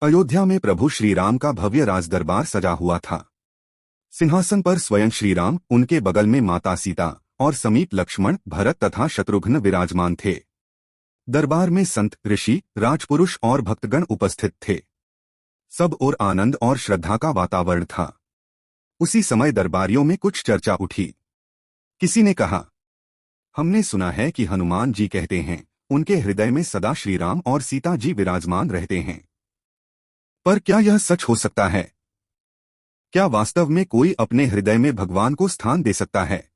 अयोध्या में प्रभु श्री राम का भव्य राजदरबार सजा हुआ था। सिंहासन पर स्वयं श्री राम, उनके बगल में माता सीता और समीप लक्ष्मण, भरत तथा शत्रुघ्न विराजमान थे। दरबार में संत, ऋषि, राजपुरुष और भक्तगण उपस्थित थे। सब ओर आनंद और श्रद्धा का वातावरण था। उसी समय दरबारियों में कुछ चर्चा उठी। किसी ने कहा, हमने सुना है कि हनुमान जी कहते हैं उनके हृदय में सदा श्री राम और सीता जी विराजमान रहते हैं। पर क्या यह सच हो सकता है? क्या वास्तव में कोई अपने हृदय में भगवान को स्थान दे सकता है?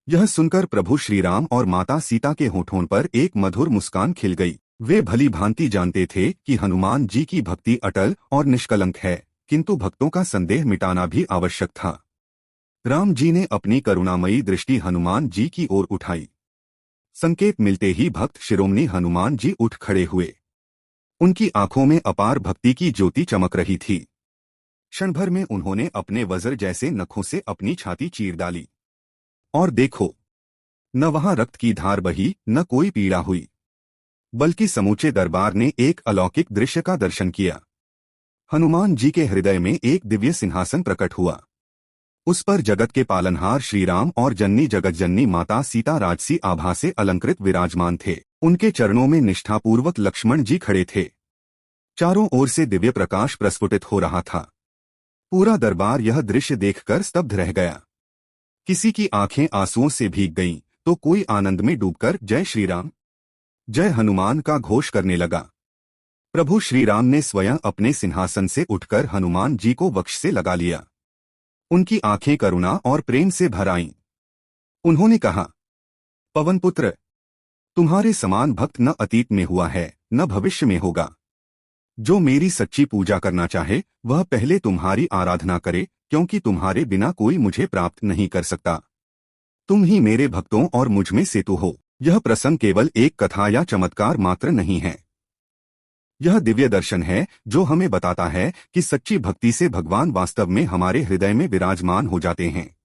यह सुनकर प्रभु श्री राम और माता सीता के होठों पर एक मधुर मुस्कान खिल गई। वे भली भांति जानते थे कि हनुमान जी की भक्ति अटल और निष्कलंक है, किंतु भक्तों का संदेह मिटाना भी आवश्यक था। राम जी ने अपनी करुणामयी दृष्टि हनुमान जी की ओर उठाई। संकेत मिलते ही भक्त शिरोमणि हनुमान जी उठ खड़े हुए। उनकी आंखों में अपार भक्ति की ज्योति चमक रही थी। क्षण भर में उन्होंने अपने वज्र जैसे नखों से अपनी छाती चीर डाली। और देखो, न वहां रक्त की धार बही, न कोई पीड़ा हुई, बल्कि समूचे दरबार ने एक अलौकिक दृश्य का दर्शन किया। हनुमान जी के हृदय में एक दिव्य सिंहासन प्रकट हुआ। उस पर जगत के पालनहार श्री राम और जननी जगतजननी माता सीता राजसी आभा से अलंकृत विराजमान थे। उनके चरणों में निष्ठापूर्वक लक्ष्मण जी खड़े थे। चारों ओर से दिव्य प्रकाश प्रस्फुटित हो रहा था। पूरा दरबार यह दृश्य देखकर स्तब्ध रह गया। किसी की आंखें आंसुओं से भीग गईं, तो कोई आनंद में डूबकर जय श्री राम, जय हनुमान का घोष करने लगा। प्रभु श्री राम ने स्वयं अपने सिंहासन से उठकर हनुमान जी को वक्ष से लगा लिया। उनकी आंखें करुणा और प्रेम से भर आईं। उन्होंने कहा, पवन पुत्र, तुम्हारे समान भक्त न अतीत में हुआ है, न भविष्य में होगा। जो मेरी सच्ची पूजा करना चाहे वह पहले तुम्हारी आराधना करे, क्योंकि तुम्हारे बिना कोई मुझे प्राप्त नहीं कर सकता। तुम ही मेरे भक्तों और मुझ में सेतु हो। यह प्रसंग केवल एक कथा या चमत्कार मात्र नहीं है। यह दिव्य दर्शन है जो हमें बताता है कि सच्ची भक्ति से भगवान वास्तव में हमारे हृदय में विराजमान हो जाते हैं।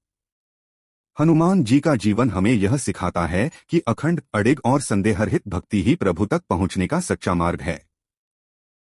हनुमान जी का जीवन हमें यह सिखाता है कि अखंड, अडिग और संदेहरहित भक्ति ही प्रभु तक पहुंचने का सच्चा मार्ग है।